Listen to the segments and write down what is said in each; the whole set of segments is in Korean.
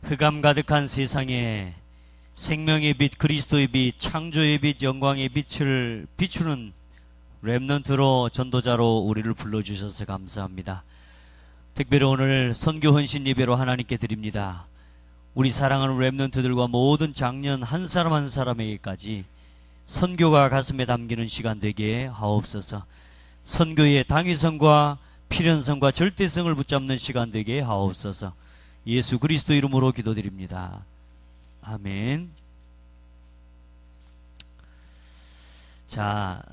흑암 가득한 세상에 생명의 빛, 그리스도의 빛, 창조의 빛, 영광의 빛을 비추는 렘넌트로, 전도자로 우리를 불러주셔서 감사합니다. 특별히 오늘 선교 헌신 예배로 하나님께 드립니다. 우리 사랑하는 렘넌트들과 모든 장년 한 사람 한 사람에게까지 선교가 가슴에 담기는 시간 되게 하옵소서. 선교의 당위성과 필연성과 절대성을 붙잡는 시간 되게 하옵소서. 예수 그리스도 이름으로 기도드립니다. 아멘. 자,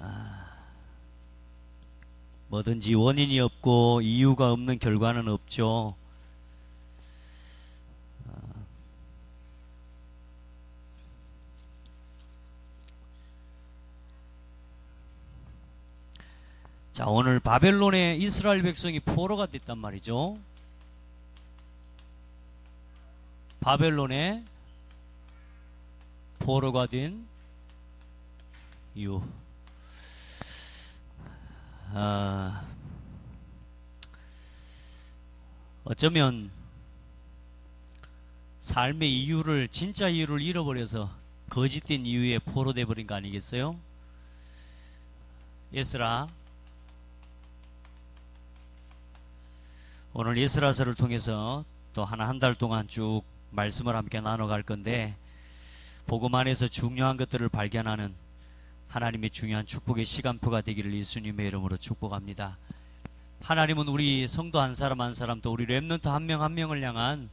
뭐든지 원인이 없고 이유가 없는 결과는 없죠. 자, 오늘 바벨론에 이스라엘 백성이 포로가 됐단 말이죠. 바벨론에 포로가 된 이유. 어쩌면 삶의 이유를, 진짜 이유를 잃어버려서 거짓된 이유에 포로돼 버린 거 아니겠어요? 에스라, 오늘 에스라서를 통해서 또 한 달 동안 쭉 말씀을 함께 나눠갈 건데, 복음 안에서 중요한 것들을 발견하는 하나님의 중요한 축복의 시간표가 되기를 예수님의 이름으로 축복합니다. 하나님은 우리 성도 한 사람 한 사람, 또 우리 렘넌트 한 명 한 명을 향한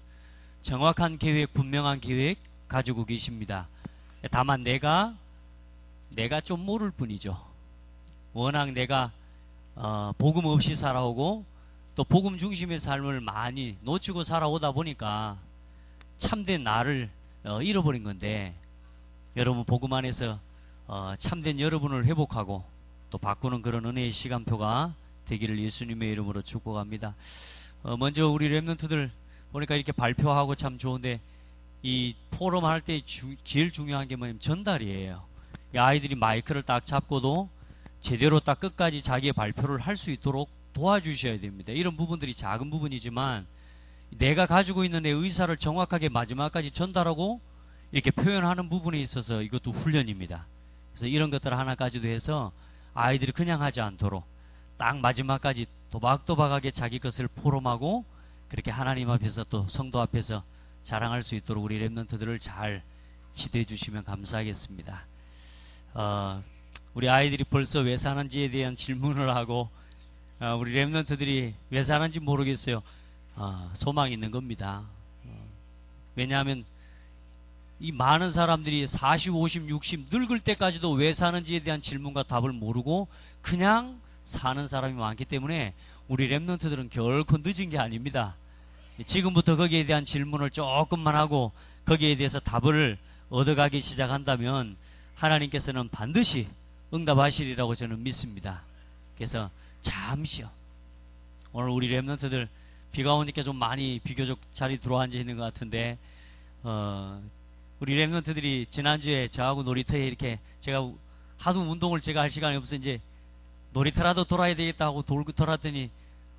정확한 계획, 분명한 계획 가지고 계십니다. 다만 내가 좀 모를 뿐이죠. 워낙 내가 복음 없이 살아오고 또 복음 중심의 삶을 많이 놓치고 살아오다 보니까 참된 나를 잃어버린 건데, 여러분 복음 안에서 참된 여러분을 회복하고 또 바꾸는 그런 은혜의 시간표가 되기를 예수님의 이름으로 축복합니다. 먼저 우리 렘넌트들 보니까 이렇게 발표하고 참 좋은데, 이 포럼 할 때 제일 중요한 게 뭐냐면 전달이에요. 이 아이들이 마이크를 딱 잡고도 제대로 딱 끝까지 자기의 발표를 할 수 있도록 도와주셔야 됩니다. 이런 부분들이 작은 부분이지만 내가 가지고 있는 내 의사를 정확하게 마지막까지 전달하고 이렇게 표현하는 부분에 있어서 이것도 훈련입니다. 그래서 이런 것들 하나까지도 해서 아이들이 그냥 하지 않도록 딱 마지막까지 도박도박하게 자기 것을 포럼하고 그렇게 하나님 앞에서 또 성도 앞에서 자랑할 수 있도록 우리 렘넌트들을 잘 지도해 주시면 감사하겠습니다. 우리 아이들이 벌써 왜 사는지에 대한 질문을 하고, 우리 렘넌트들이 왜 사는지 모르겠어요. 소망이 있는 겁니다. 왜냐하면 이 많은 사람들이 40, 50, 60 늙을 때까지도 왜 사는지에 대한 질문과 답을 모르고 그냥 사는 사람이 많기 때문에 우리 렘넌트들은 결코 늦은 게 아닙니다. 지금부터 거기에 대한 질문을 조금만 하고 거기에 대해서 답을 얻어가기 시작한다면 하나님께서는 반드시 응답하시리라고 저는 믿습니다. 그래서 잠시요, 오늘 우리 렘넌트들 비가 오니까 좀 많이 비교적 자리 들어앉아 있는 것 같은데, 우리 렘넌트들이 지난주에 저하고 놀이터에 이렇게 제가 하도 운동을 제가 할 시간이 없어 이제 놀이터라도 돌아야 되겠다 하고 돌았더니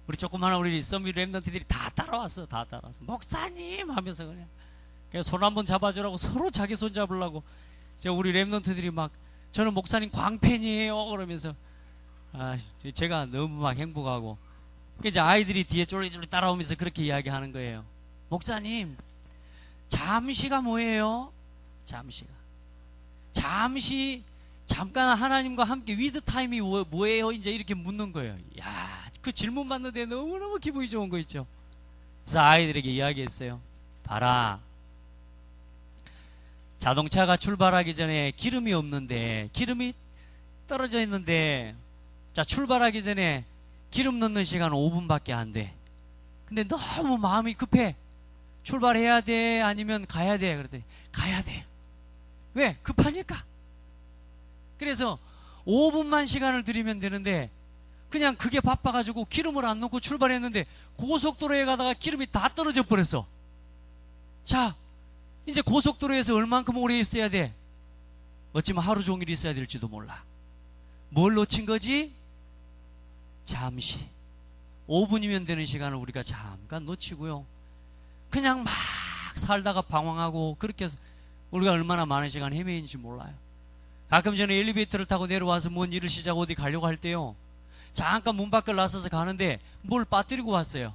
우리 조그마한 우리 썸미 렘넌트들이 다 따라왔어. 목사님 하면서 그냥 손 한번 잡아주라고 서로 자기 손 잡으려고. 제가 우리 렘넌트들이 막 저는 목사님 광팬이에요 그러면서 제가 너무 막 행복하고, 이제 아이들이 뒤에 쫄리쫄리 따라오면서 그렇게 이야기하는 거예요. 목사님, 잠시가 뭐예요? 잠깐 하나님과 함께 위드 타임이 뭐예요? 이제 이렇게 묻는 거예요. 야, 그 질문 받는데 너무너무 기분이 좋은 거 있죠. 그래서 아이들에게 이야기했어요. 봐라, 자동차가 출발하기 전에 기름이 없는데, 기름이 떨어져 있는데, 자, 출발하기 전에 기름 넣는 시간 5분밖에 안 돼. 근데 너무 마음이 급해. 출발해야 돼? 아니면 가야 돼? 그랬더니 가야 돼. 왜? 급하니까. 그래서 5분만 시간을 들이면 되는데 그냥 그게 바빠가지고 기름을 안 넣고 출발했는데 고속도로에 가다가 기름이 다 떨어져 버렸어. 자, 이제 고속도로에서 얼만큼 오래 있어야 돼? 어쩌면 하루 종일 있어야 될지도 몰라. 뭘 놓친 거지? 잠시 5분이면 되는 시간을 우리가 잠깐 놓치고요, 그냥 막 살다가 방황하고 그렇게 우리가 얼마나 많은 시간 헤매인지 몰라요. 가끔 전에 엘리베이터를 타고 내려와서 뭔 일을 시작하고 어디 가려고 할 때요, 잠깐 문 밖을 나서서 가는데 뭘 빠뜨리고 왔어요.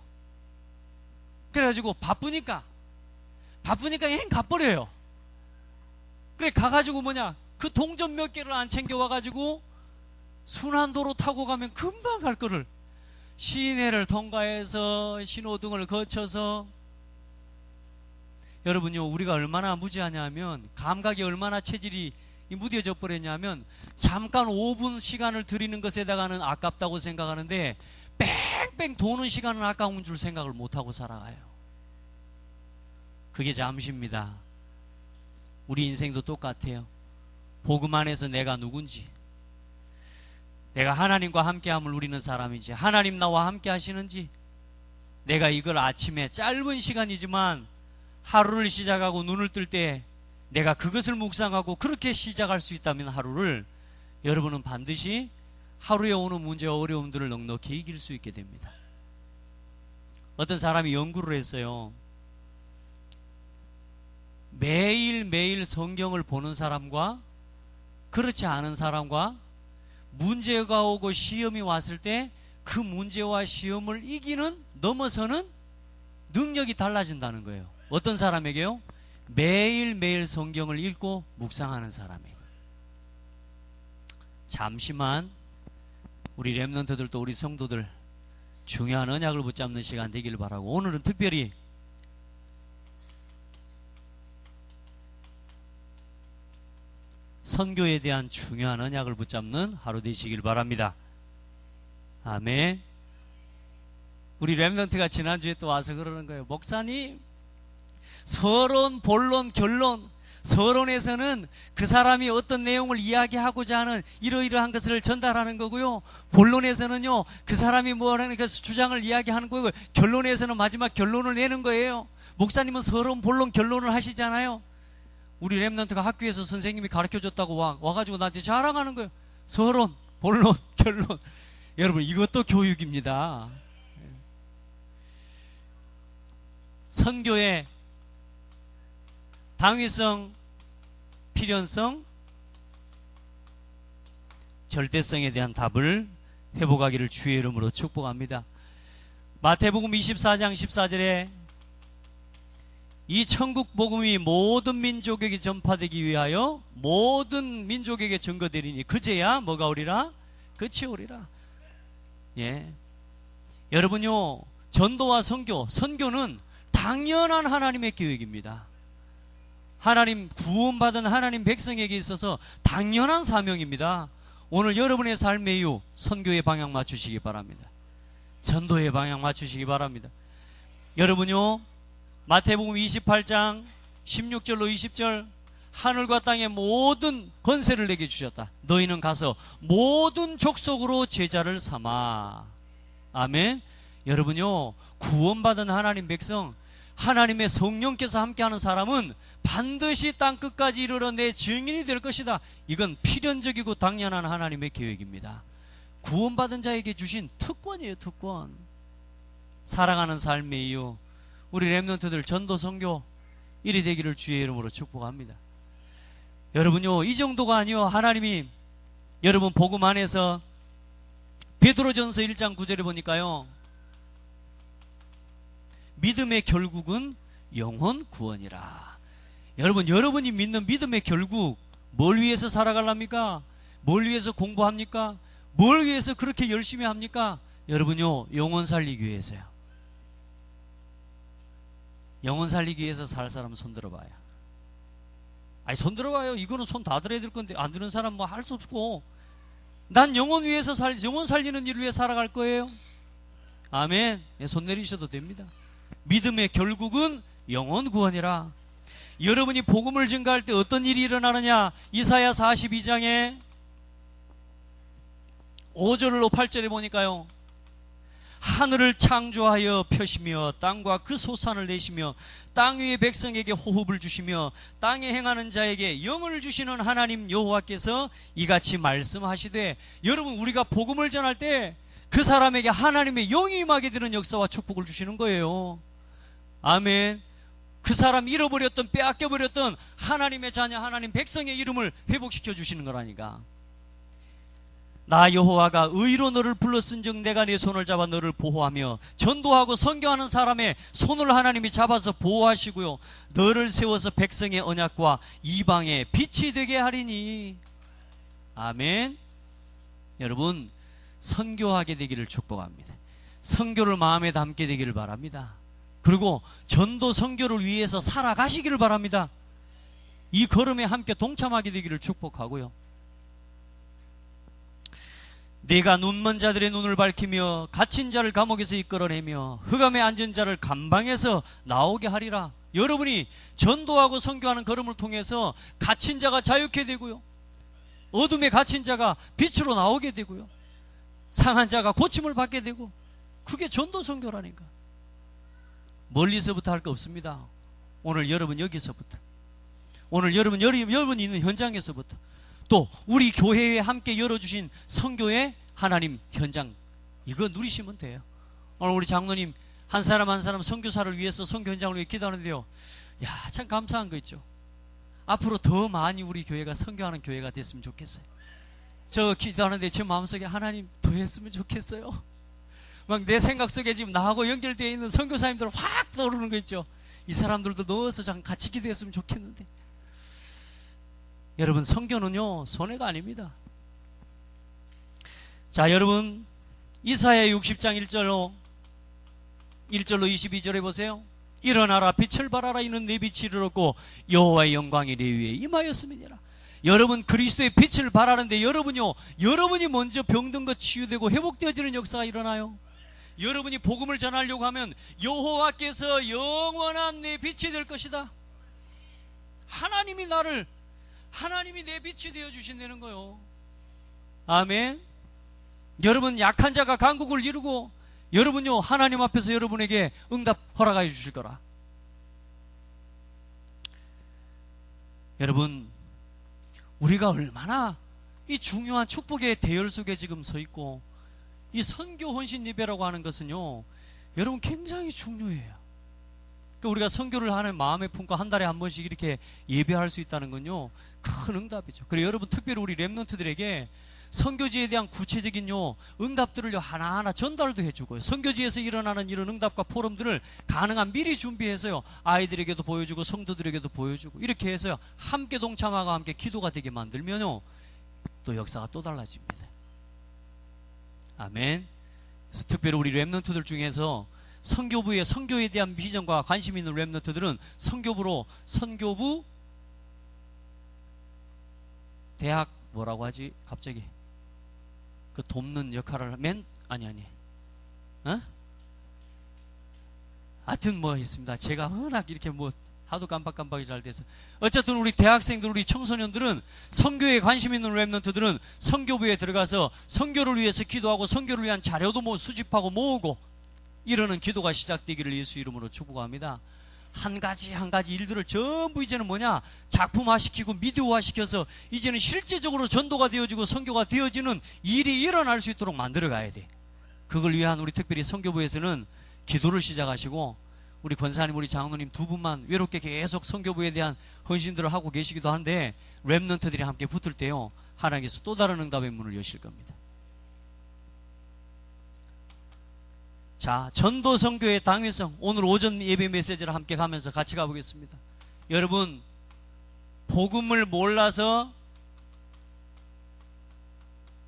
그래가지고 바쁘니까 행 가버려요. 그래 가가지고 그 동전 몇 개를 안 챙겨와가지고 순환도로 타고 가면 금방 갈 거를 시내를 통과해서 신호등을 거쳐서, 여러분요, 우리가 얼마나 무지하냐면, 감각이 얼마나 체질이 무뎌져 버렸냐면, 잠깐 5분 시간을 들이는 것에다가는 아깝다고 생각하는데 뺑뺑 도는 시간은 아까운 줄 생각을 못하고 살아가요. 그게 잠시입니다. 우리 인생도 똑같아요. 복음 안에서 내가 누군지, 내가 하나님과 함께함을 누리는 사람인지, 하나님 나와 함께 하시는지, 내가 이걸 아침에 짧은 시간이지만 하루를 시작하고 눈을 뜰 때 내가 그것을 묵상하고 그렇게 시작할 수 있다면 하루를, 여러분은 반드시 하루에 오는 문제와 어려움들을 넉넉히 이길 수 있게 됩니다. 어떤 사람이 연구를 했어요. 매일매일 성경을 보는 사람과 그렇지 않은 사람과 문제가 오고 시험이 왔을 때 그 문제와 시험을 이기는, 넘어서는 능력이 달라진다는 거예요. 어떤 사람에게요? 매일매일 성경을 읽고 묵상하는 사람에게. 잠시만 우리 렘넌트들도 우리 성도들 중요한 언약을 붙잡는 시간 되기를 바라고, 오늘은 특별히 선교에 대한 중요한 언약을 붙잡는 하루 되시길 바랍니다. 아멘. 우리 렘넌트가 지난주에 또 와서 그러는 거예요. 목사님, 서론, 본론, 결론, 서론에서는 그 사람이 어떤 내용을 이야기하고자 하는 이러이러한 것을 전달하는 거고요, 본론에서는요 그 사람이 뭐라는 그 주장을 이야기하는 거고, 결론에서는 마지막 결론을 내는 거예요. 목사님은 서론, 본론, 결론을 하시잖아요. 우리 렘넌트가 학교에서 선생님이 가르쳐줬다고 와가지고 나한테 자랑하는 거예요. 서론, 본론, 결론. 여러분, 이것도 교육입니다. 선교의 당위성, 필연성, 절대성에 대한 답을 회복하기를 주의 이름으로 축복합니다. 마태복음 24장 14절에 이 천국 복음이 모든 민족에게 전파되기 위하여 모든 민족에게 전거되리니 그제야 뭐가 오리라? 끝이 오리라. 예. 여러분요, 전도와 선교는 당연한 하나님의 계획입니다. 하나님, 구원받은 하나님 백성에게 있어서 당연한 사명입니다. 오늘 여러분의 삶의 이유, 선교의 방향 맞추시기 바랍니다. 전도의 방향 맞추시기 바랍니다. 여러분요, 마태복음 28장 16절로 20절, 하늘과 땅의 모든 권세를 내게 주셨다. 너희는 가서 모든 족속으로 제자를 삼아. 아멘. 여러분요, 구원받은 하나님 백성, 하나님의 성령께서 함께하는 사람은 반드시 땅끝까지 이르러 내 증인이 될 것이다. 이건 필연적이고 당연한 하나님의 계획입니다. 구원받은 자에게 주신 특권이에요, 특권. 사랑하는 삶의 이유, 우리 렘넌트들 전도 선교 일이 되기를 주의 이름으로 축복합니다. 여러분요, 이 정도가 아니요, 하나님이 여러분 복음 안에서 베드로전서 1장 9절에 보니까요, 믿음의 결국은 영혼 구원이라. 여러분, 여러분이 믿는 믿음의 결국, 뭘 위해서 살아가랍니까? 뭘 위해서 공부합니까? 뭘 위해서 그렇게 열심히 합니까? 여러분요, 영혼 살리기 위해서요. 영혼 살리기 위해서 살 사람 손 들어봐요. 아니, 손 들어봐요. 이거는 손 다 들어야 될 건데, 안 드는 사람 뭐 할 수 없고, 난 영혼 위해서 영혼 살리는 일을 위해 살아갈 거예요. 아멘. 네, 손 내리셔도 됩니다. 믿음의 결국은 영혼 구원이라. 여러분이 복음을 증가할 때 어떤 일이 일어나느냐? 이사야 42장에 5절로 8절에 보니까요, 하늘을 창조하여 펴시며 땅과 그 소산을 내시며 땅 위의 백성에게 호흡을 주시며 땅에 행하는 자에게 영을 주시는 하나님 여호와께서 이같이 말씀하시되, 여러분, 우리가 복음을 전할 때 그 사람에게 하나님의 영이 임하게 되는 역사와 축복을 주시는 거예요. 아멘. 그 사람 잃어버렸던, 빼앗겨버렸던 하나님의 자녀, 하나님 백성의 이름을 회복시켜 주시는 거라니까. 나 여호와가 의로 너를 불렀은즉 내가 네 손을 잡아 너를 보호하며 전도하고 선교하는 사람의 손을 하나님이 잡아서 보호하시고요, 너를 세워서 백성의 언약과 이방의 빛이 되게 하리니. 아멘. 여러분, 선교하게 되기를 축복합니다. 선교를 마음에 담게 되기를 바랍니다. 그리고 전도 선교를 위해서 살아가시기를 바랍니다. 이 걸음에 함께 동참하게 되기를 축복하고요. 내가 눈먼 자들의 눈을 밝히며 갇힌 자를 감옥에서 이끌어내며 흑암에 앉은 자를 감방에서 나오게 하리라. 여러분이 전도하고 선교하는 걸음을 통해서 갇힌 자가 자유케 되고요, 어둠에 갇힌 자가 빛으로 나오게 되고요, 상한 자가 고침을 받게 되고, 그게 전도 선교라니까. 멀리서부터 할 거 없습니다. 오늘 여러분 여기서부터, 오늘 여러분이 있는 현장에서부터, 또 우리 교회에 함께 열어주신 선교의 하나님 현장, 이거 누리시면 돼요. 오늘 우리 장로님 한 사람 한 사람 선교사를 위해서, 선교 현장을 위해 기도하는데요, 야, 참 감사한 거 있죠. 앞으로 더 많이 우리 교회가 선교하는 교회가 됐으면 좋겠어요. 저 기도하는데 제 마음속에 하나님 더 했으면 좋겠어요. 막 내 생각 속에 지금 나하고 연결되어 있는 선교사님들 확 떠오르는 거 있죠. 이 사람들도 넣어서 좀 같이 기도했으면 좋겠는데. 여러분, 선교는요 손해가 아닙니다. 자, 여러분, 이사야 60장 1절로 22절에 보세요. 일어나라, 빛을 발하라, 이는 내 빛이 이르렀고 여호와의 영광이 내 위에 임하였음이니라. 여러분, 그리스도의 빛을 발하는데 여러분이 먼저 병든 것 치유되고 회복되어지는 역사가 일어나요. 여러분이 복음을 전하려고 하면 여호와께서 영원한 내 빛이 될 것이다. 하나님이 내 빛이 되어주신다는 거요. 아멘. 여러분, 약한 자가 간국을 이루고 여러분요 하나님 앞에서 여러분에게 응답 허락하여 주실 거라. 여러분, 우리가 얼마나 이 중요한 축복의 대열 속에 지금 서 있고, 이 선교 헌신 예배라고 하는 것은요 여러분 굉장히 중요해요. 그러니까 우리가 선교를 하는 마음의 품고 한 달에 한 번씩 이렇게 예배할 수 있다는 건요 큰 응답이죠. 그리고 여러분, 특별히 우리 랩런트들에게 선교지에 대한 구체적인 응답들을 하나하나 전달도 해주고요, 선교지에서 일어나는 이런 응답과 포럼들을 가능한 미리 준비해서요 아이들에게도 보여주고 성도들에게도 보여주고, 이렇게 해서요 함께 동참하고 함께 기도가 되게 만들면요 또 역사가 또 달라집니다. 아멘. 그래서 특별히 우리 랩런트들 중에서 선교부의 선교에 대한 비전과 관심 있는 랩런트들은 선교부 대학 뭐라고 하지 갑자기 그 돕는 역할을 하여튼 뭐 있습니다. 제가 워낙 이렇게 하도 깜빡깜빡이 잘 돼서, 어쨌든 우리 대학생들, 우리 청소년들은, 선교에 관심 있는 랩런트들은 선교부에 들어가서 선교를 위해서 기도하고 선교를 위한 자료도 수집하고 모으고 이러는 기도가 시작되기를 예수 이름으로 축복합니다. 한 가지 일들을 전부 이제는 작품화시키고 미디어화시켜서 이제는 실제적으로 전도가 되어지고 선교가 되어지는 일이 일어날 수 있도록 만들어 가야 돼. 그걸 위한 우리 특별히 선교부에서는 기도를 시작하시고, 우리 권사님, 우리 장로님 두 분만 외롭게 계속 선교부에 대한 헌신들을 하고 계시기도 한데, 랩런트들이 함께 붙을 때요 하나님께서 또 다른 응답의 문을 여실 겁니다. 자, 전도 선교의 당위성, 오늘 오전 예배 메시지를 함께 가면서 같이 가보겠습니다. 여러분, 복음을 몰라서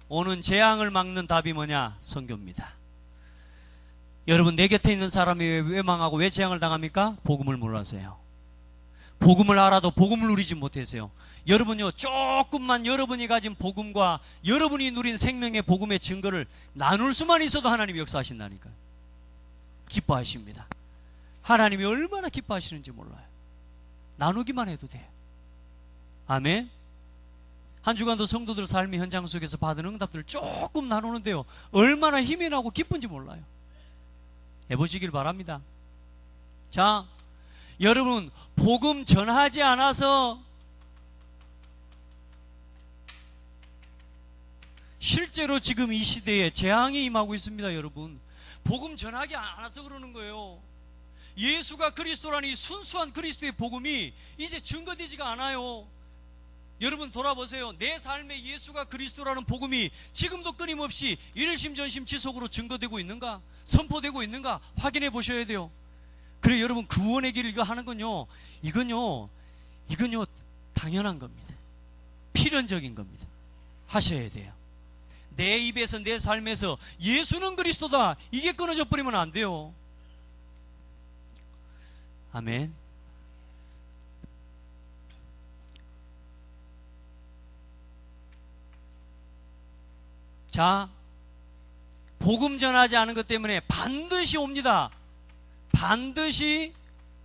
오는 재앙을 막는 답이 뭐냐? 선교입니다. 여러분, 내 곁에 있는 사람이 왜 망하고 왜 재앙을 당합니까? 복음을 몰라서요. 복음을 알아도 복음을 누리지 못해서요. 여러분요, 조금만 여러분이 가진 복음과 여러분이 누린 생명의 복음의 증거를 나눌 수만 있어도 하나님이 역사하신다니까요. 기뻐하십니다. 하나님이 얼마나 기뻐하시는지 몰라요. 나누기만 해도 돼요. 아멘. 한 주간도 성도들 삶의 현장 속에서 받은 응답들을 조금 나누는데요 얼마나 힘이 나고 기쁜지 몰라요. 해보시길 바랍니다. 자, 여러분, 복음 전하지 않아서 실제로 지금 이 시대에 재앙이 임하고 있습니다. 여러분, 복음 전하지 않아서 그러는 거예요. 예수가 그리스도라는 이 순수한 그리스도의 복음이 이제 증거되지가 않아요. 여러분 돌아보세요. 내 삶에 예수가 그리스도라는 복음이 지금도 끊임없이 일심전심 지속으로 증거되고 있는가, 선포되고 있는가 확인해 보셔야 돼요. 그래 여러분, 구원의 길을 이거 하는 건요, 이건요 당연한 겁니다. 필연적인 겁니다. 하셔야 돼요. 내 입에서, 내 삶에서 예수는 그리스도다, 이게 끊어져 버리면 안 돼요. 아멘. 자, 복음 전하지 않은 것 때문에 반드시 옵니다. 반드시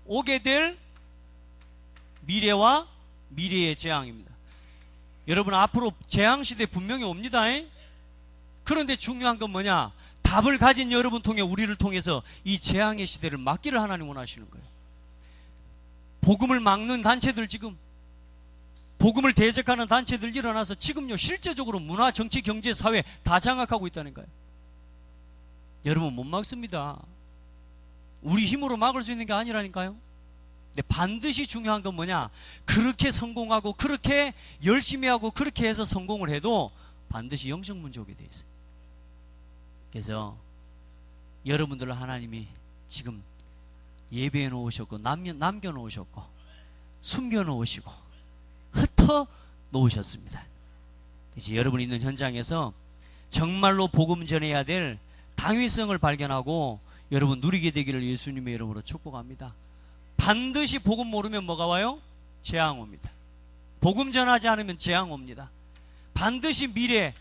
오게 될 미래와 미래의 재앙입니다. 여러분, 앞으로 재앙시대 분명히 옵니다. 그런데 중요한 건 뭐냐? 답을 가진 여러분 통해, 우리를 통해서 이 재앙의 시대를 막기를 하나님 원하시는 거예요. 복음을 막는 단체들, 지금 복음을 대적하는 단체들 일어나서 지금요 실제적으로 문화, 정치, 경제, 사회 다 장악하고 있다는 거예요. 여러분, 못 막습니다. 우리 힘으로 막을 수 있는 게 아니라니까요. 근데 반드시 중요한 건 뭐냐? 그렇게 성공하고 그렇게 열심히 하고 그렇게 해서 성공을 해도 반드시 영적 문제 오게 돼 있어요. 그래서 여러분들을 하나님이 지금 예배해 놓으셨고 남겨 놓으셨고 숨겨 놓으시고 흩어 놓으셨습니다. 이제 여러분이 있는 현장에서 정말로 복음 전해야 될 당위성을 발견하고 여러분 누리게 되기를 예수님의 이름으로 축복합니다. 반드시 복음 모르면 뭐가 와요? 재앙 옵니다. 복음 전하지 않으면 재앙 옵니다. 반드시 미래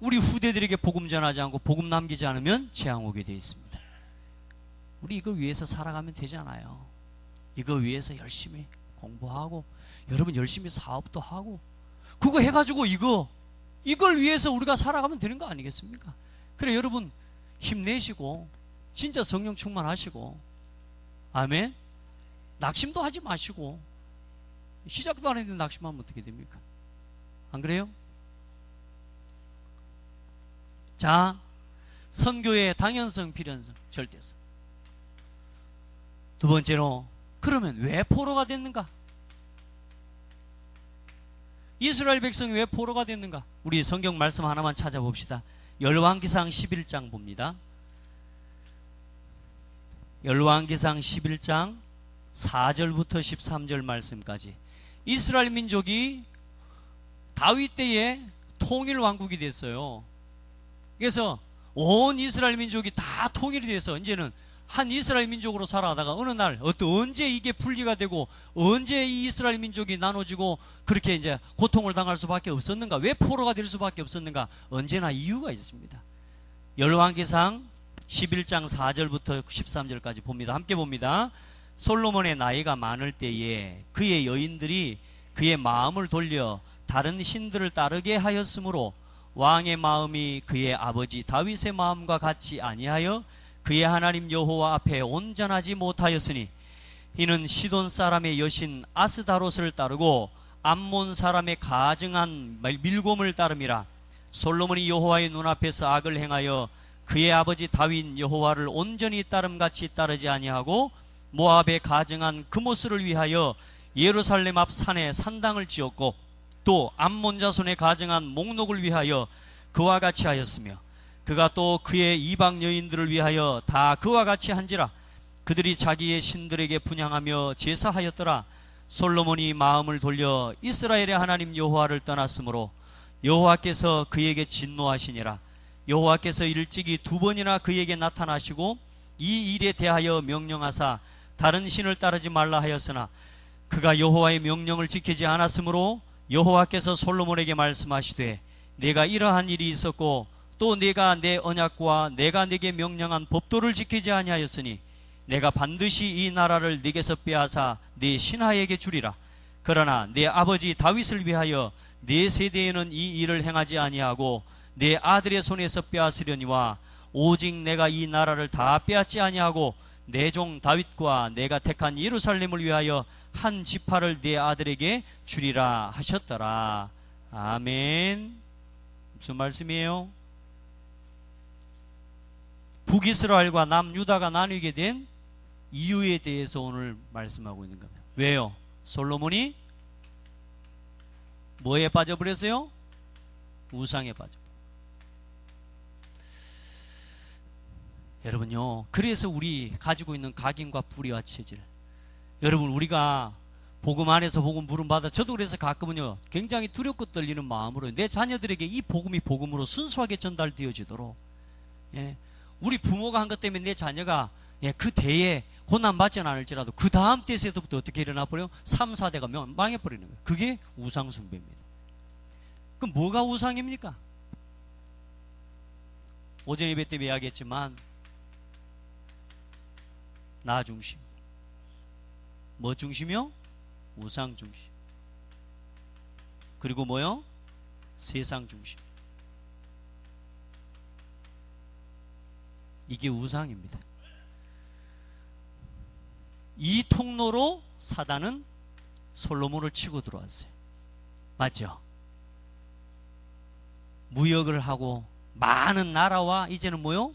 우리 후대들에게 복음 전하지 않고 복음 남기지 않으면 재앙 오게 되어 있습니다. 우리 이거 위해서 살아가면 되잖아요. 이거 위해서 열심히 공부하고 여러분 열심히 사업도 하고 그거 해가지고 이걸 위해서 우리가 살아가면 되는 거 아니겠습니까? 그래 여러분 힘내시고 진짜 성령 충만하시고 아멘. 낙심도 하지 마시고 시작도 안 했는데 낙심하면 어떻게 됩니까? 안 그래요? 자, 선교의 당연성, 필연성, 절대성. 두 번째로, 그러면 왜 포로가 됐는가? 이스라엘 백성이 왜 포로가 됐는가? 우리 성경 말씀 하나만 찾아봅시다. 열왕기상 11장 봅니다. 열왕기상 11장 4절부터 13절 말씀까지. 이스라엘 민족이 다윗 때에 통일 왕국이 됐어요. 그래서 온 이스라엘 민족이 다 통일이 돼서 이제는 한 이스라엘 민족으로 살아가다가 어느 날 언제 이게 분리가 되고 언제 이 이스라엘 민족이 나눠지고 그렇게 이제 고통을 당할 수밖에 없었는가? 왜 포로가 될 수밖에 없었는가? 언제나 이유가 있습니다. 열왕기상 11장 4절부터 13절까지 봅니다. 함께 봅니다. 솔로몬의 나이가 많을 때에 그의 여인들이 그의 마음을 돌려 다른 신들을 따르게 하였으므로 왕의 마음이 그의 아버지 다윗의 마음과 같이 아니하여 그의 하나님 여호와 앞에 온전하지 못하였으니 이는 시돈 사람의 여신 아스다롯을 따르고 암몬 사람의 가증한 밀곰을 따름이라. 솔로몬이 여호와의 눈앞에서 악을 행하여 그의 아버지 다윗 여호와를 온전히 따름같이 따르지 아니하고 모압의 가증한 그모스를 위하여 예루살렘 앞 산에 산당을 지었고 또 암몬 자손의 가증한 목록을 위하여 그와 같이 하였으며 그가 또 그의 이방 여인들을 위하여 다 그와 같이 한지라. 그들이 자기의 신들에게 분향하며 제사하였더라. 솔로몬이 마음을 돌려 이스라엘의 하나님 여호와를 떠났으므로 여호와께서 그에게 진노하시니라. 여호와께서 일찍이 2번이나 그에게 나타나시고 이 일에 대하여 명령하사 다른 신을 따르지 말라 하였으나 그가 여호와의 명령을 지키지 않았으므로 여호와께서 솔로몬에게 말씀하시되 내가 이러한 일이 있었고 또 내가 내 언약과 내가 네게 명령한 법도를 지키지 아니하였으니 내가 반드시 이 나라를 네게서 빼앗아 네 신하에게 주리라. 그러나 내 아버지 다윗을 위하여 네 세대에는 이 일을 행하지 아니하고 내 아들의 손에서 빼앗으려니와 오직 내가 이 나라를 다 빼앗지 아니하고 내 종 다윗과 내가 택한 예루살렘을 위하여 한 지파를 내 아들에게 주리라 하셨더라. 아멘. 무슨 말씀이에요? 북이스라엘과 남유다가 나뉘게 된 이유에 대해서 오늘 말씀하고 있는 겁니다. 왜요? 솔로몬이 뭐에 빠져버렸어요? 우상에 빠져버렸어요. 여러분요, 그래서 우리 가지고 있는 각인과 뿌리와 체질, 여러분 우리가 복음 안에서 복음 부름받아, 저도 그래서 가끔은요 굉장히 두렵고 떨리는 마음으로 내 자녀들에게 이 복음이 복음으로 순수하게 전달되어지도록, 우리 부모가 한 것 때문에 내 자녀가 그 대에 고난받지는 않을지라도 그 다음 때에서부터 어떻게 일어나 버려요? 3, 4대가 망해버리는 거예요. 그게 우상숭배입니다. 그럼 뭐가 우상입니까? 오전 예배 때 이야기했지만 나 중심, 뭐 중심이요? 우상 중심. 그리고 뭐요? 세상 중심. 이게 우상입니다. 이 통로로 사단은 솔로몬을 치고 들어왔어요. 맞죠? 무역을 하고 많은 나라와 이제는 뭐요?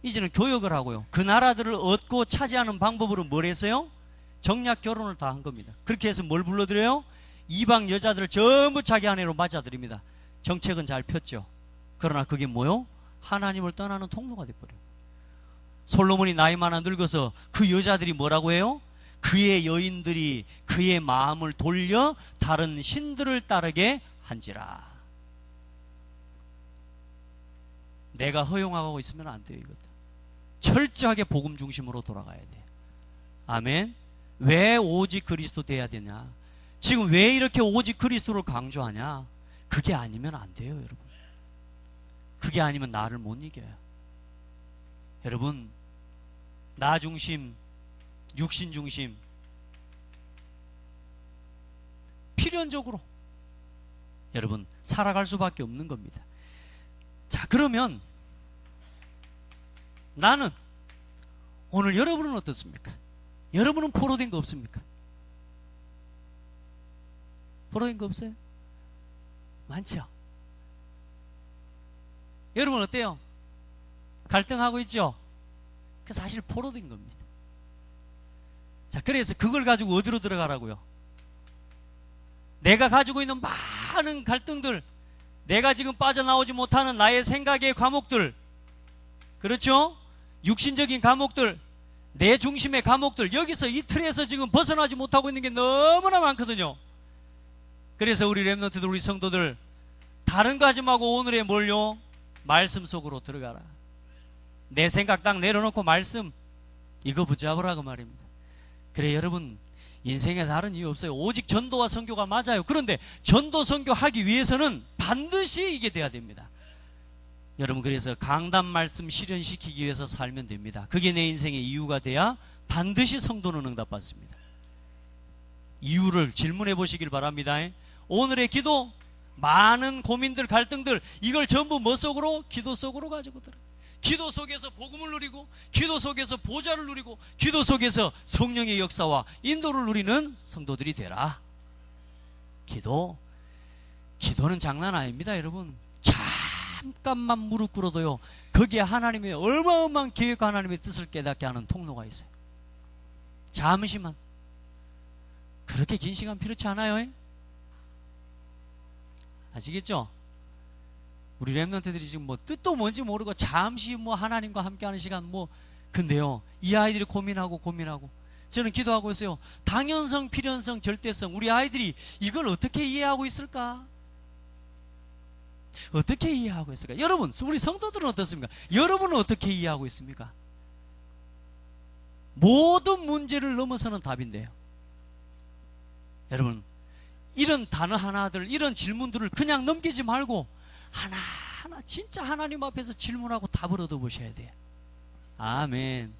이제는 교역을 하고요. 그 나라들을 얻고 차지하는 방법으로 뭘 했어요? 정략 결혼을 다 한 겁니다. 그렇게 해서 뭘 불러들여요? 이방 여자들을 전부 자기 아내로 맞아들입니다. 정책은 잘 폈죠. 그러나 그게 뭐요? 하나님을 떠나는 통로가 돼버려요. 솔로몬이 나이 많아 늙어서 그 여자들이 뭐라고 해요? 그의 여인들이 그의 마음을 돌려 다른 신들을 따르게 한지라. 내가 허용하고 있으면 안 돼요. 이것도 철저하게 복음 중심으로 돌아가야 돼요. 아멘. 왜 오직 그리스도 돼야 되냐? 지금 왜 이렇게 오직 그리스도를 강조하냐? 그게 아니면 안 돼요, 여러분. 그게 아니면 나를 못 이겨요. 여러분, 나 중심, 육신 중심, 필연적으로 여러분 살아갈 수밖에 없는 겁니다. 자, 그러면 나는 오늘 여러분은 어떻습니까? 여러분은 포로된 거 없습니까? 포로된 거 없어요? 많죠? 여러분 어때요? 갈등하고 있죠? 그 사실 포로된 겁니다. 자, 그래서 그걸 가지고 어디로 들어가라고요? 내가 가지고 있는 많은 갈등들, 내가 지금 빠져나오지 못하는 나의 생각의 감옥들, 그렇죠? 육신적인 감옥들, 내 중심의 감옥들, 여기서 이 틀에서 지금 벗어나지 못하고 있는 게 너무나 많거든요. 그래서 우리 렘넌트들, 우리 성도들, 다른 거 하지 말고 오늘의 뭘요? 말씀 속으로 들어가라. 내 생각 딱 내려놓고 말씀 이거 붙잡으라고 말입니다. 그래, 여러분 인생에 다른 이유 없어요. 오직 전도와 선교가 맞아요. 그런데 전도 선교 하기 위해서는 반드시 이게 돼야 됩니다. 여러분, 그래서 강단 말씀 실현시키기 위해서 살면 됩니다. 그게 내 인생의 이유가 돼야 반드시 성도는 응답받습니다. 이유를 질문해 보시길 바랍니다. 오늘의 기도, 많은 고민들, 갈등들, 이걸 전부 뭐 속으로? 기도 속으로 가지고 들어. 기도 속에서 복음을 누리고, 기도 속에서 보좌를 누리고, 기도 속에서 성령의 역사와 인도를 누리는 성도들이 되라. 기도는 장난 아닙니다, 여러분. 잠깐만 무릎 꿇어도요, 거기에 하나님의 어마어마한 계획과 하나님의 뜻을 깨닫게 하는 통로가 있어요. 잠시만. 그렇게 긴 시간 필요치 않아요. 아시겠죠? 우리 렘넌트들이 지금 뭐 뜻도 뭔지 모르고 잠시 뭐 하나님과 함께하는 시간 근데요, 이 아이들이 고민하고 저는 기도하고 있어요. 당연성, 필연성, 절대성, 우리 아이들이 이걸 어떻게 이해하고 있을까? 어떻게 이해하고 있을까? 여러분, 우리 성도들은 어떻습니까? 여러분은 어떻게 이해하고 있습니까? 모든 문제를 넘어서는 답인데요. 여러분, 이런 단어 하나들, 이런 질문들을 그냥 넘기지 말고 하나하나 진짜 하나님 앞에서 질문하고 답을 얻어보셔야 돼요. 아멘.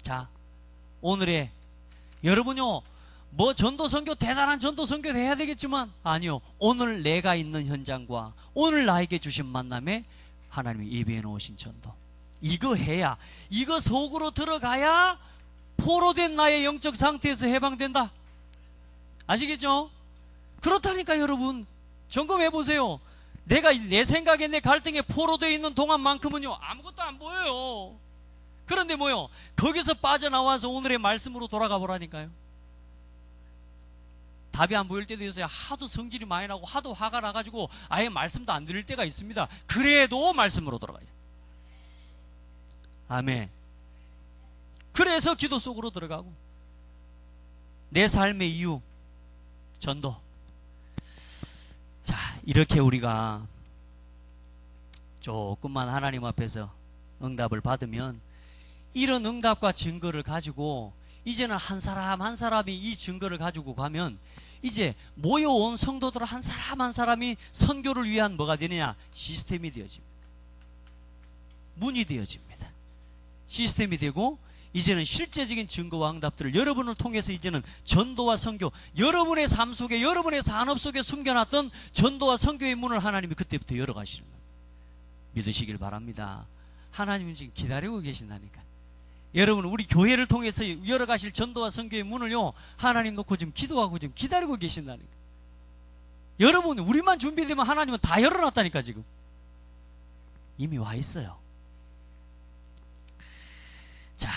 자, 오늘의 여러분요, 뭐 전도 선교, 대단한 전도 선교 해야 되겠지만, 아니요, 오늘 내가 있는 현장과 오늘 나에게 주신 만남에 하나님이 예비해 놓으신 전도, 이거 해야, 이거 속으로 들어가야 포로된 나의 영적 상태에서 해방된다. 아시겠죠? 그렇다니까. 여러분 점검해 보세요. 내가 내 생각에 내 갈등에 포로되어 있는 동안만큼은요, 아무것도 안 보여요. 그런데 뭐요? 거기서 빠져나와서 오늘의 말씀으로 돌아가 보라니까요. 답이 안 보일 때도 있어요. 하도 성질이 많이 나고 하도 화가 나가지고 아예 말씀도 안 들을 때가 있습니다. 그래도 말씀으로 돌아가요. 아멘. 그래서 기도 속으로 들어가고 내 삶의 이유 전도. 자, 이렇게 우리가 조금만 하나님 앞에서 응답을 받으면 이런 응답과 증거를 가지고 이제는 한 사람 한 사람이 이 증거를 가지고 가면 이제 모여온 성도들 한 사람 한 사람이 선교를 위한 뭐가 되느냐? 시스템이 되어집니다. 문이 되어집니다. 시스템이 되고 이제는 실제적인 증거와 응답들을 여러분을 통해서 이제는 전도와 선교, 여러분의 삶 속에 여러분의 산업 속에 숨겨놨던 전도와 선교의 문을 하나님이 그때부터 열어가시는 거예요. 믿으시길 바랍니다. 하나님은 지금 기다리고 계신다니까. 여러분, 우리 교회를 통해서 열어가실 전도와 선교의 문을요, 하나님 놓고 지금 기도하고 지금 기다리고 계신다니까. 여러분, 우리만 준비되면 하나님은 다 열어놨다니까. 지금 이미 와 있어요. 자,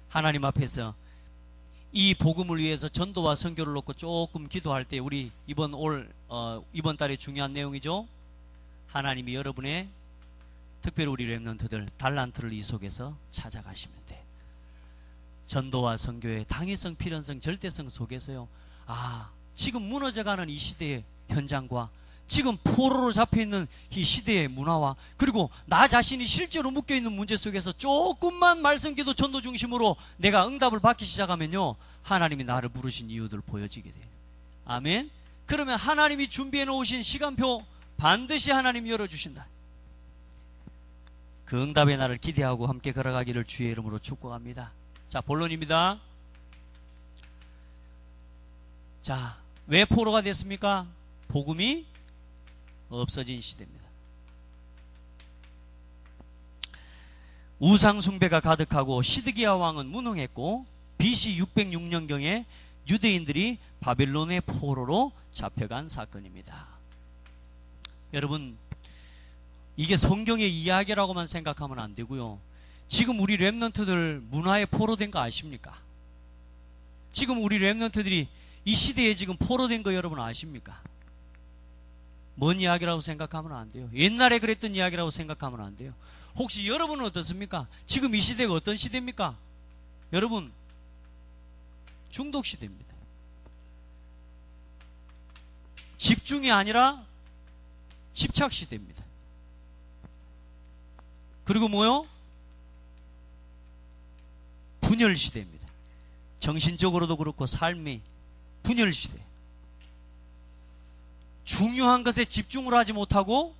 하나님 앞에서 이 복음을 위해서 전도와 선교를 놓고 조금 기도할 때 우리 이번 달에 중요한 내용이죠. 하나님이 여러분의 특별히 우리 렘넌트들 달란트를 이 속에서 찾아가시면 돼. 전도와 선교의 당위성, 필연성, 절대성 속에서요. 아, 지금 무너져가는 이 시대의 현장과 지금 포로로 잡혀있는 이 시대의 문화와 그리고 나 자신이 실제로 묶여있는 문제 속에서 조금만 말씀기도 전도 중심으로 내가 응답을 받기 시작하면요, 하나님이 나를 부르신 이유들을 보여지게 돼요. 아멘. 그러면 하나님이 준비해 놓으신 시간표 반드시 하나님이 열어주신다. 그 응답의 날을 기대하고 함께 걸어가기를 주의 이름으로 축복합니다. 자, 본론입니다. 자, 왜 포로가 됐습니까? 복음이 없어진 시대입니다. 우상숭배가 가득하고 시드기야 왕은 무능했고 BC 606년경에 유대인들이 바벨론의 포로로 잡혀간 사건입니다. 여러분, 이게 성경의 이야기라고만 생각하면 안 되고요. 지금 우리 렘넌트들 문화에 포로된 거 아십니까? 지금 우리 렘넌트들이 이 시대에 지금 포로된 거 여러분 아십니까? 뭔 이야기라고 생각하면 안 돼요. 옛날에 그랬던 이야기라고 생각하면 안 돼요. 혹시 여러분은 어떻습니까? 지금 이 시대가 어떤 시대입니까? 여러분, 중독 시대입니다. 집중이 아니라 집착 시대입니다. 그리고 뭐요? 분열 시대입니다. 정신적으로도 그렇고 삶이 분열 시대. 중요한 것에 집중을 하지 못하고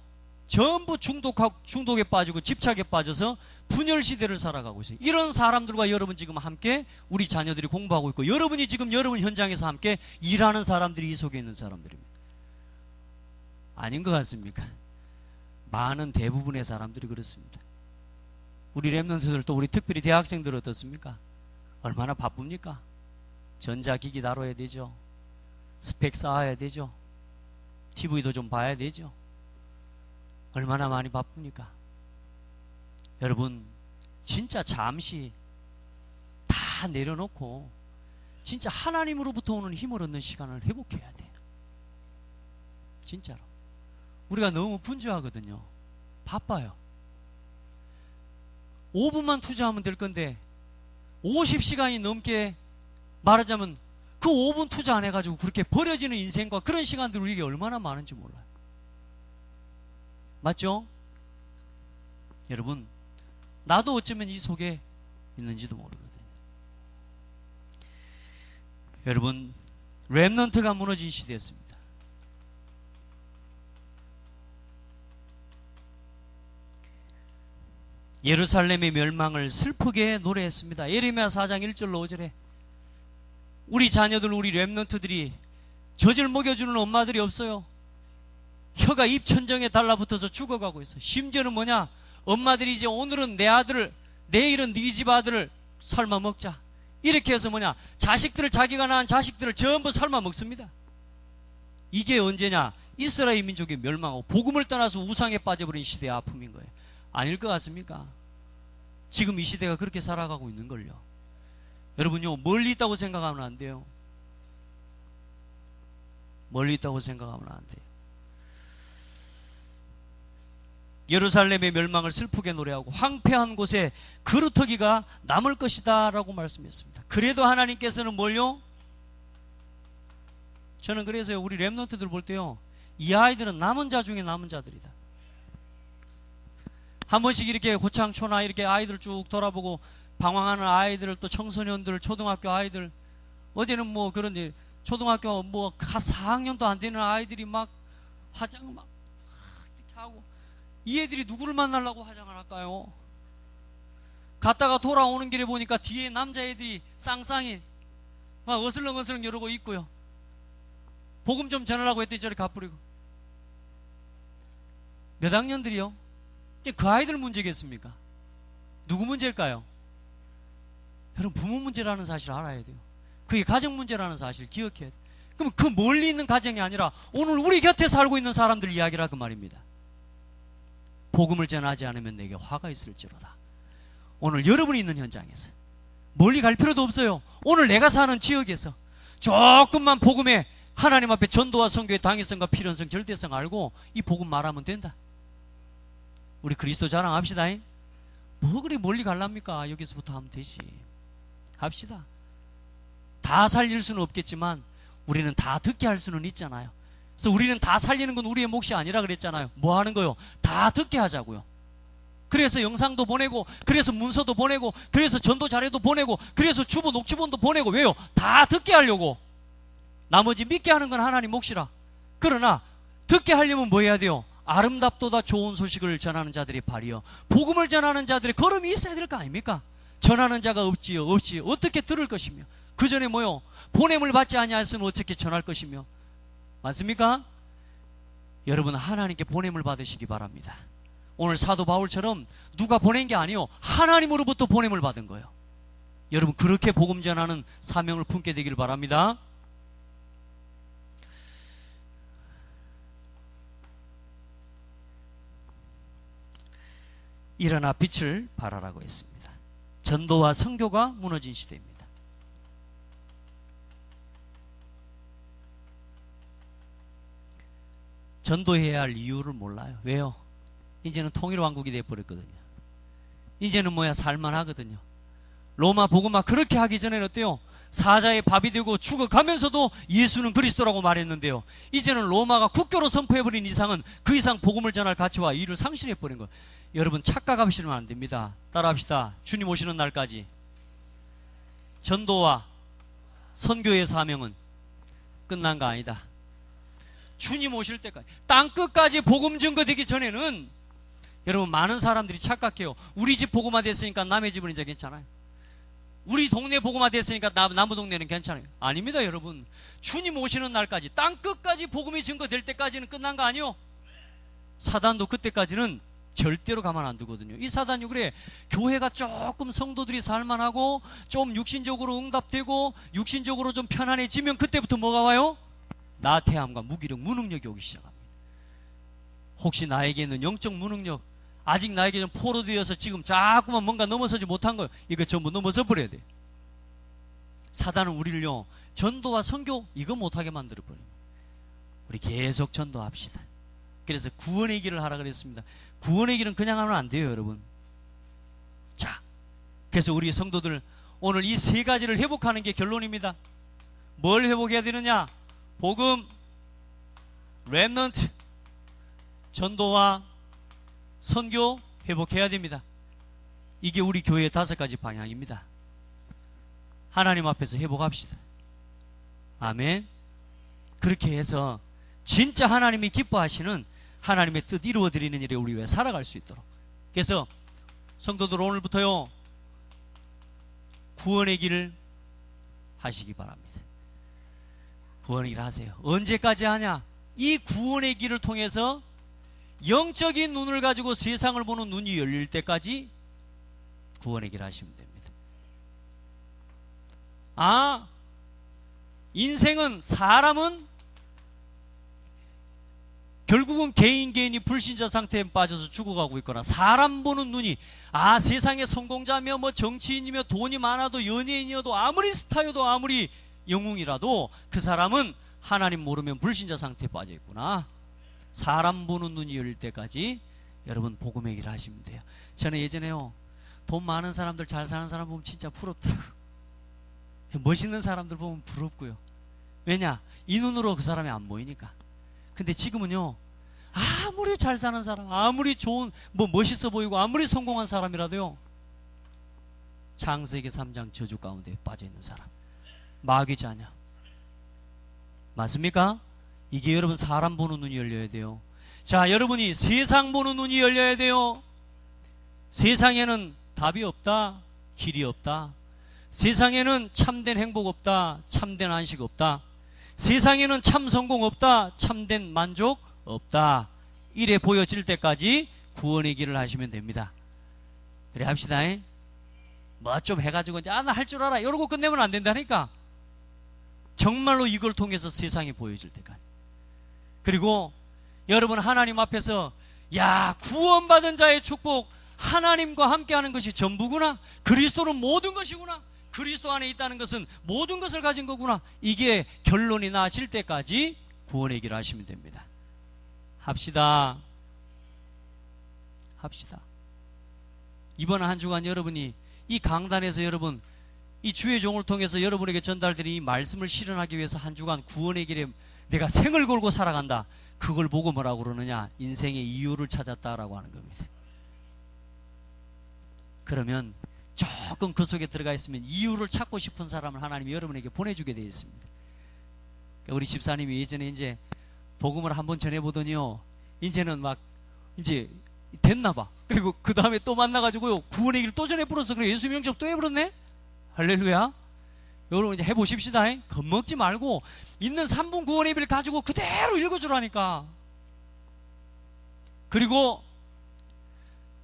전부 중독에 빠지고 집착에 빠져서 분열 시대를 살아가고 있어요. 이런 사람들과 여러분 지금 함께 우리 자녀들이 공부하고 있고 여러분이 지금 여러분 현장에서 함께 일하는 사람들이 이 속에 있는 사람들입니다. 아닌 것 같습니까? 많은 대부분의 사람들이 그렇습니다. 우리 렘넌트들도 우리 특별히 대학생들 어떻습니까? 얼마나 바쁩니까? 전자기기 다뤄야 되죠. 스펙 쌓아야 되죠. TV도 좀 봐야 되죠. 얼마나 많이 바쁩니까? 여러분, 진짜 잠시 다 내려놓고 진짜 하나님으로부터 오는 힘을 얻는 시간을 회복해야 돼요. 진짜로. 우리가 너무 분주하거든요. 바빠요. 5분만 투자하면 될 건데 50시간이 넘게 말하자면 그 5분 투자 안 해가지고 그렇게 버려지는 인생과 그런 시간들이 우리에게 얼마나 많은지 몰라요. 맞죠? 여러분, 나도 어쩌면 이 속에 있는지도 모르거든요. 여러분, 렘넌트가 무너진 시대였습니다. 예루살렘의 멸망을 슬프게 노래했습니다. 예레미야 4장 1절로 5절에 우리 자녀들, 우리 렘넌트들이 젖을 먹여주는 엄마들이 없어요. 혀가 입천정에 달라붙어서 죽어가고 있어요. 심지어는 뭐냐? 엄마들이 이제 오늘은 내 아들을, 내일은 네 집 아들을 삶아 먹자. 이렇게 해서 뭐냐? 자식들을, 자기가 낳은 자식들을 전부 삶아 먹습니다. 이게 언제냐? 이스라엘 민족이 멸망하고 복음을 떠나서 우상에 빠져버린 시대의 아픔인 거예요. 아닐 것 같습니까? 지금 이 시대가 그렇게 살아가고 있는걸요. 여러분요, 멀리 있다고 생각하면 안 돼요. 멀리 있다고 생각하면 안 돼요. 예루살렘의 멸망을 슬프게 노래하고 황폐한 곳에 그루터기가 남을 것이다 라고 말씀했습니다. 그래도 하나님께서는 뭘요? 저는 그래서요, 우리 렘넌트들 볼 때요, 이 아이들은 남은 자 중에 남은 자들이다. 한 번씩 이렇게 고창초나 이렇게 아이들 쭉 돌아보고 방황하는 아이들을, 또 청소년들, 초등학교 아이들, 어제는 뭐 그런 초등학교 뭐 4학년도 안 되는 아이들이 막 화장을 막 이렇게 하고, 이 애들이 누구를 만나려고 화장을 할까요? 갔다가 돌아오는 길에 보니까 뒤에 남자애들이 쌍쌍이 막 어슬렁어슬렁 이러고 있고요. 복음 좀 전하려고 했더니 저리 가버리고. 몇 학년들이요? 그 아이들 문제겠습니까? 누구 문제일까요? 여러분, 부모 문제라는 사실을 알아야 돼요. 그게 가정 문제라는 사실을 기억해야 돼요. 그럼 그 멀리 있는 가정이 아니라 오늘 우리 곁에 살고 있는 사람들 이야기라 그 말입니다. 복음을 전하지 않으면 내게 화가 있을지로다. 오늘 여러분이 있는 현장에서 멀리 갈 필요도 없어요. 오늘 내가 사는 지역에서 조금만 복음에 하나님 앞에 전도와 선교의 당위성과 필연성, 절대성 알고 이 복음 말하면 된다. 우리 그리스도 자랑합시다. 뭐 그리 멀리 갈랍니까? 여기서부터 하면 되지. 합시다. 다 살릴 수는 없겠지만 우리는 다 듣게 할 수는 있잖아요. 그래서 우리는 다 살리는 건 우리의 몫이 아니라 그랬잖아요. 뭐 하는 거요? 다 듣게 하자고요. 그래서 영상도 보내고, 그래서 문서도 보내고, 그래서 전도 자료도 보내고, 그래서 주보 녹취본도 보내고. 왜요? 다 듣게 하려고. 나머지 믿게 하는 건 하나님 몫이라. 그러나 듣게 하려면 뭐 해야 돼요? 아름답도다 좋은 소식을 전하는 자들의 발이요, 복음을 전하는 자들의 걸음이 있어야 될 거 아닙니까? 전하는 자가 없지요. 없지 어떻게 들을 것이며, 그 전에 뭐요? 보냄을 받지 아니하였으면 어떻게 전할 것이며. 맞습니까? 여러분, 하나님께 보냄을 받으시기 바랍니다. 오늘 사도 바울처럼 누가 보낸 게 아니요, 하나님으로부터 보냄을 받은 거예요. 여러분, 그렇게 복음 전하는 사명을 품게 되길 바랍니다. 일어나 빛을 발하라고 했습니다. 전도와 선교가 무너진 시대입니다. 전도해야 할 이유를 몰라요. 왜요? 이제는 통일왕국이 되어버렸거든요. 이제는 뭐야, 살만하거든요. 로마 복음화 그렇게 하기 전에는 어때요? 사자의 밥이 되고 죽어가면서도 예수는 그리스도라고 말했는데요, 이제는 로마가 국교로 선포해버린 이상은 그 이상 복음을 전할 가치와 이유를 상실해버린 거예요. 여러분, 착각하시면 안 됩니다. 따라합시다. 주님 오시는 날까지 전도와 선교의 사명은 끝난 거 아니다. 주님 오실 때까지, 땅끝까지 복음 증거되기 전에는 여러분, 많은 사람들이 착각해요. 우리 집 복음화 됐으니까 남의 집은 이제 괜찮아요. 우리 동네 복음화 됐으니까 남의 동네는 괜찮아요. 아닙니다, 여러분. 주님 오시는 날까지, 땅끝까지 복음이 증거될 때까지는 끝난 거 아니요? 사단도 그때까지는 절대로 가만 안 두거든요. 이 사단이 그래, 교회가 조금 성도들이 살만하고 좀 육신적으로 응답되고 육신적으로 좀 편안해지면 그때부터 뭐가 와요? 나태함과 무기력, 무능력이 오기 시작합니다. 혹시 나에게 있는 영적 무능력, 아직 나에게 좀 포로되어서 지금 자꾸만 뭔가 넘어서지 못한 거예요. 이거 전부 넘어서 버려야 돼요. 사단은 우리를요, 전도와 선교 이거 못하게 만들어버려요. 우리 계속 전도합시다. 그래서 구원의 길을 하라 그랬습니다. 구원의 길은 그냥 하면 안 돼요, 여러분. 자, 그래서 우리 성도들 오늘 이 세 가지를 회복하는 게 결론입니다. 뭘 회복해야 되느냐? 복음, 렘넌트, 전도와 선교 회복해야 됩니다. 이게 우리 교회의 5가지 방향입니다. 하나님 앞에서 회복합시다. 아멘. 그렇게 해서 진짜 하나님이 기뻐하시는 하나님의 뜻 이루어드리는 일에 우리 왜 살아갈 수 있도록. 그래서 성도들 오늘부터요, 구원의 길을 하시기 바랍니다. 구원의 길 하세요. 언제까지 하냐? 이 구원의 길을 통해서 영적인 눈을 가지고 세상을 보는 눈이 열릴 때까지 구원의 길 하시면 됩니다. 인생은, 사람은 결국은 개인이 불신자 상태에 빠져서 죽어가고 있거나, 사람 보는 눈이, 세상의 성공자며 뭐 정치인이며 돈이 많아도 연예인이어도 아무리 스타여도 아무리 영웅이라도 그 사람은 하나님 모르면 불신자 상태에 빠져 있구나. 사람 보는 눈이 열릴 때까지 여러분 복음의 길을 하시면 돼요. 저는 예전에요, 돈 많은 사람들, 잘 사는 사람 보면 진짜 부럽더라고요. 멋있는 사람들 보면 부럽고요. 왜냐? 이 눈으로 그 사람이 안 보이니까. 근데 지금은요, 아무리 잘 사는 사람, 아무리 좋은, 멋있어 보이고 아무리 성공한 사람이라도요, 창세기 3장 저주 가운데 빠져있는 사람, 마귀 자녀. 맞습니까? 이게 여러분 사람 보는 눈이 열려야 돼요. 자, 여러분이 세상 보는 눈이 열려야 돼요. 세상에는 답이 없다, 길이 없다. 세상에는 참된 행복 없다, 참된 안식 없다. 세상에는 참 성공 없다, 참된 만족 없다. 이래 보여질 때까지 구원의 길을 하시면 됩니다. 그래 합시다. 뭐 좀 해가지고 나 할 줄 알아 이러고 끝내면 안 된다니까. 정말로 이걸 통해서 세상이 보여질 때까지. 그리고 여러분 하나님 앞에서 구원받은 자의 축복, 하나님과 함께하는 것이 전부구나. 그리스도는 모든 것이구나. 그리스도 안에 있다는 것은 모든 것을 가진 거구나. 이게 결론이 나실 때까지 구원의 길을 하시면 됩니다. 합시다. 이번 한 주간 여러분이 이 강단에서 여러분 이 주의 종을 통해서 여러분에게 전달드린 이 말씀을 실현하기 위해서 한 주간 구원의 길에 내가 생을 걸고 살아간다. 그걸 보고 뭐라고 그러느냐? 인생의 이유를 찾았다라고 하는 겁니다. 그러면 조금 그 속에 들어가 있으면 이유를 찾고 싶은 사람을 하나님이 여러분에게 보내주게 되어 있습니다. 우리 집사님이 예전에 이제 복음을 한번 전해보더니요, 이제는 막 이제 됐나봐. 그리고 그 다음에 또 만나가지고요, 구원의 길을 또 전해버렸어. 그래 예수 영접 또 해버렸네. 할렐루야. 여러분 이제 해보십시다. 겁먹지 말고 있는 3분 구원의 길을 가지고 그대로 읽어주라니까. 그리고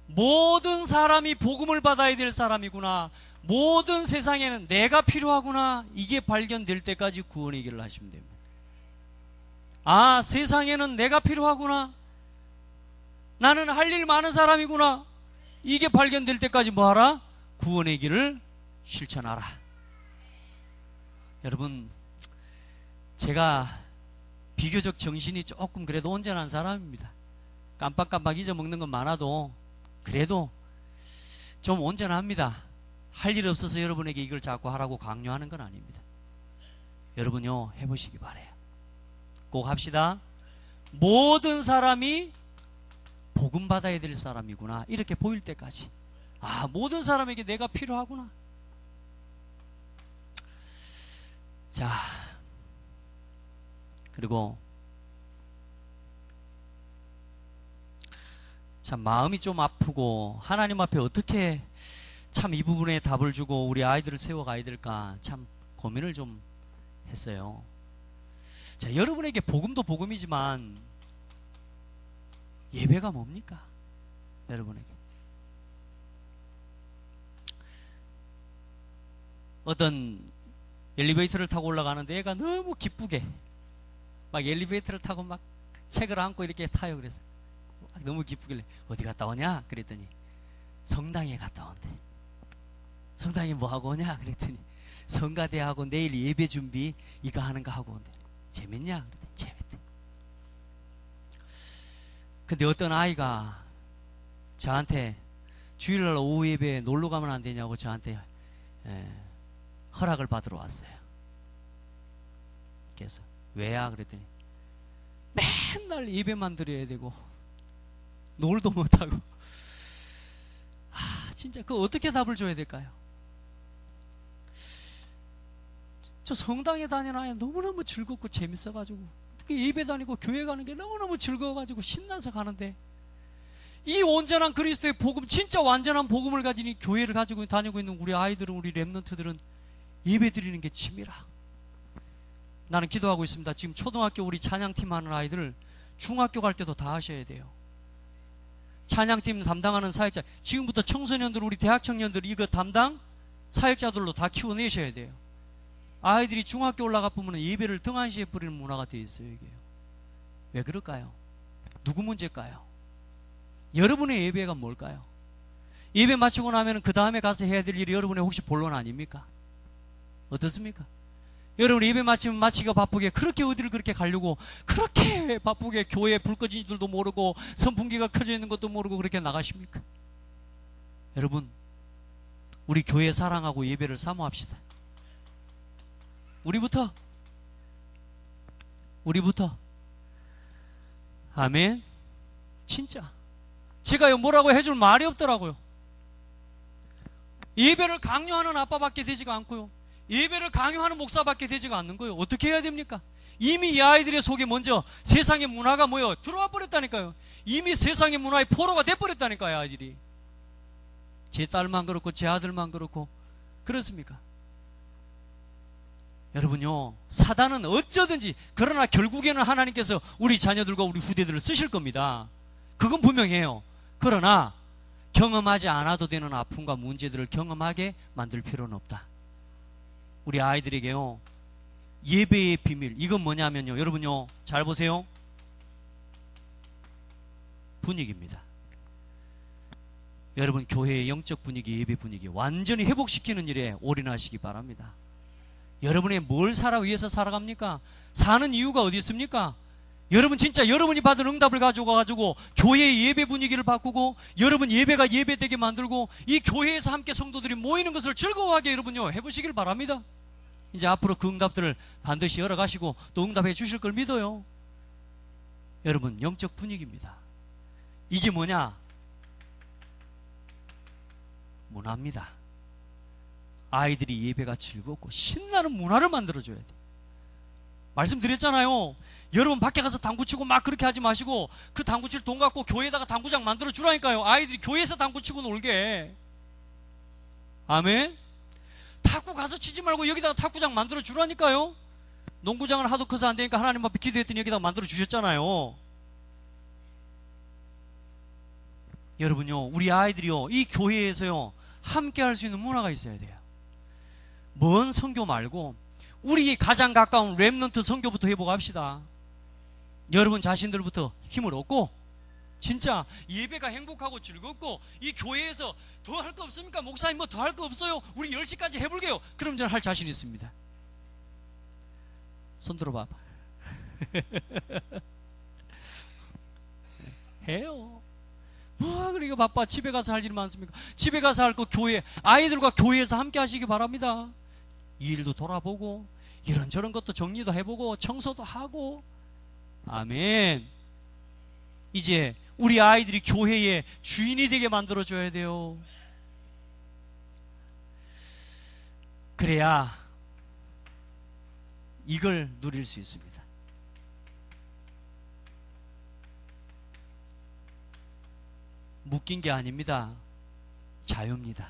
모든 사람이 복음을 받아야 될 사람이구나, 모든 세상에는 내가 필요하구나, 이게 발견될 때까지 구원의 길을 하시면 됩니다. 세상에는 내가 필요하구나, 나는 할 일 많은 사람이구나, 이게 발견될 때까지 뭐하라? 구원의 길을 실천하라. 여러분, 제가 비교적 정신이 조금 그래도 온전한 사람입니다. 깜빡깜빡 잊어먹는 건 많아도 그래도 좀 온전합니다. 할 일 없어서 여러분에게 이걸 자꾸 하라고 강요하는 건 아닙니다. 여러분요, 해보시기 바라요. 꼭 합시다. 모든 사람이 복음 받아야 될 사람이구나, 이렇게 보일 때까지. 모든 사람에게 내가 필요하구나. 자, 그리고 참 마음이 좀 아프고 하나님 앞에 어떻게 참 이 부분에 답을 주고 우리 아이들을 세워가야 될까 참 고민을 좀 했어요. 자, 여러분에게 복음도 복음이지만 예배가 뭡니까? 여러분에게 어떤 엘리베이터를 타고 올라가는데 애가 너무 기쁘게 막 엘리베이터를 타고 막 책을 안고 이렇게 타요. 그래서 너무 기쁘길래 어디 갔다 오냐? 그랬더니 성당에 갔다 온대. 성당에 뭐 하고 오냐? 그랬더니 성가대하고 내일 예배 준비 이거 하는 거 하고 온대. 재밌냐? 그랬더니 재밌대. 근데 어떤 아이가 저한테 주일날 오후 예배에 놀러 가면 안 되냐고 저한테 허락을 받으러 왔어요. 그래서 왜야? 그랬더니 맨날 예배만 드려야 되고 놀도 못하고 진짜 그거 어떻게 답을 줘야 될까요? 저 성당에 다니는 아이 너무너무 즐겁고 재밌어가지고 특히 예배 다니고 교회 가는 게 너무너무 즐거워가지고 신나서 가는데 이 온전한 그리스도의 복음, 진짜 완전한 복음을 가진 이 교회를 가지고 다니고 있는 우리 아이들은, 우리 랩런트들은 예배 드리는 게 취미라. 나는 기도하고 있습니다. 지금 초등학교 우리 찬양팀 하는 아이들 중학교 갈 때도 다 하셔야 돼요. 찬양팀 담당하는 사역자, 지금부터 청소년들, 우리 대학 청년들 이거 담당 사역자들로 다 키워내셔야 돼요. 아이들이 중학교 올라가 보면 예배를 등한시에 뿌리는 문화가 되어 있어요. 이게요. 왜 그럴까요? 누구 문제일까요? 여러분의 예배가 뭘까요? 예배 마치고 나면 그 다음에 가서 해야 될 일이 여러분의 혹시 본론 아닙니까? 어떻습니까? 여러분 예배 마치면 마치기가 바쁘게 그렇게 어디를 그렇게 가려고 그렇게 바쁘게 교회에 불 꺼진 줄도 모르고 선풍기가 켜져 있는 것도 모르고 그렇게 나가십니까? 여러분 우리 교회 사랑하고 예배를 사모합시다. 우리부터 아멘. 진짜 제가요 뭐라고 해줄 말이 없더라고요. 예배를 강요하는 아빠밖에 되지가 않고요, 예배를 강요하는 목사밖에 되지가 않는 거예요. 어떻게 해야 됩니까? 이미 이 아이들의 속에 먼저 세상의 문화가 뭐요? 들어와 버렸다니까요. 이미 세상의 문화의 포로가 돼버렸다니까요. 아이들이. 제 딸만 그렇고 제 아들만 그렇고 그렇습니까? 여러분요, 사단은 어쩌든지, 그러나 결국에는 하나님께서 우리 자녀들과 우리 후대들을 쓰실 겁니다. 그건 분명해요. 그러나 경험하지 않아도 되는 아픔과 문제들을 경험하게 만들 필요는 없다. 우리 아이들에게요, 예배의 비밀, 이건 뭐냐면요, 여러분요, 잘 보세요. 분위기입니다. 여러분 교회의 영적 분위기, 예배 분위기 완전히 회복시키는 일에 올인하시기 바랍니다. 여러분이 뭘 위해서 살아갑니까? 사는 이유가 어디 있습니까? 여러분 진짜 여러분이 받은 응답을 가지고 교회의 예배 분위기를 바꾸고 여러분 예배가 예배되게 만들고 이 교회에서 함께 성도들이 모이는 것을 즐거워하게 여러분요 해보시길 바랍니다. 이제 앞으로 그 응답들을 반드시 열어가시고 또 응답해 주실 걸 믿어요. 여러분 영적 분위기입니다. 이게 뭐냐? 문화입니다. 아이들이 예배가 즐겁고 신나는 문화를 만들어줘야 돼요. 말씀드렸잖아요. 여러분 밖에 가서 당구 치고 막 그렇게 하지 마시고 그 당구 칠 돈 갖고 교회에다가 당구장 만들어 주라니까요. 아이들이 교회에서 당구 치고 놀게. 아멘. 탁구 가서 치지 말고 여기다가 탁구장 만들어 주라니까요. 농구장은 하도 커서 안 되니까 하나님 앞에 기도했더니 여기다가 만들어 주셨잖아요. 여러분요, 우리 아이들이요, 이 교회에서요 함께 할 수 있는 문화가 있어야 돼요. 먼 선교 말고 우리 가장 가까운 렘넌트 선교부터 해보갑시다. 여러분 자신들부터 힘을 얻고 진짜 예배가 행복하고 즐겁고 이 교회에서 더 할 거 없습니까? 목사님 뭐 더 할 거 없어요? 우리 10시까지 해볼게요. 그럼 저는 할 자신 있습니다. 손 들어봐. 해요. 뭐 그러니까 바빠. 집에 가서 할 일이 많습니까? 집에 가서 할 거 교회, 아이들과 교회에서 함께 하시기 바랍니다. 이 일도 돌아보고 이런저런 것도 정리도 해보고 청소도 하고. 아멘. 이제 우리 아이들이 교회의 주인이 되게 만들어줘야 돼요. 그래야 이걸 누릴 수 있습니다. 묶인 게 아닙니다. 자유입니다.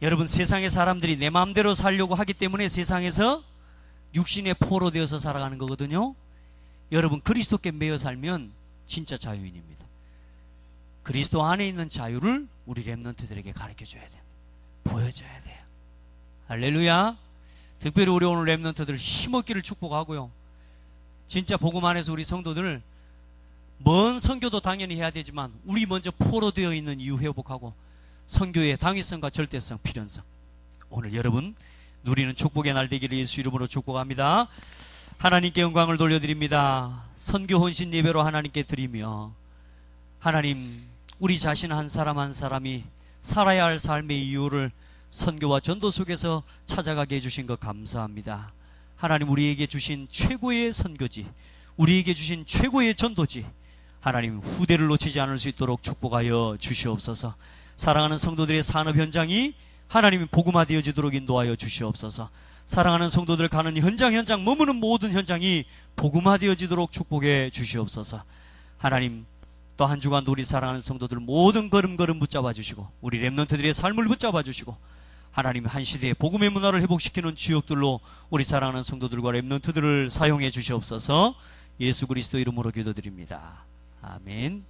여러분 세상의 사람들이 내 마음대로 살려고 하기 때문에 세상에서 육신의 포로 되어서 살아가는 거거든요. 여러분 그리스도께 매여 살면 진짜 자유인입니다. 그리스도 안에 있는 자유를 우리 렘넌트들에게 가르쳐줘야 돼요. 보여줘야 돼요. 할렐루야. 특별히 우리 오늘 렘넌트들 힘없기를 축복하고요, 진짜 복음 안에서 우리 성도들 먼 선교도 당연히 해야 되지만 우리 먼저 포로 되어 있는 이유 회복하고 선교의 당위성과 절대성, 필연성, 오늘 여러분 누리는 축복의 날 되기를 예수 이름으로 축복합니다. 하나님께 영광을 돌려드립니다. 선교 헌신 예배로 하나님께 드리며 하나님 우리 자신 한 사람 한 사람이 살아야 할 삶의 이유를 선교와 전도 속에서 찾아가게 해주신 것 감사합니다. 하나님 우리에게 주신 최고의 선교지, 우리에게 주신 최고의 전도지, 하나님 후대를 놓치지 않을 수 있도록 축복하여 주시옵소서. 사랑하는 성도들의 산업 현장이 하나님이 복음화되어지도록 인도하여 주시옵소서. 사랑하는 성도들 가는 현장 머무는 모든 현장이 복음화되어지도록 축복해 주시옵소서. 하나님 또 한 주간 우리 사랑하는 성도들 모든 걸음걸음 붙잡아 주시고 우리 렘넌트들의 삶을 붙잡아 주시고 하나님 한 시대의 복음의 문화를 회복시키는 주역들로 우리 사랑하는 성도들과 렘넌트들을 사용해 주시옵소서. 예수 그리스도 이름으로 기도드립니다. 아멘.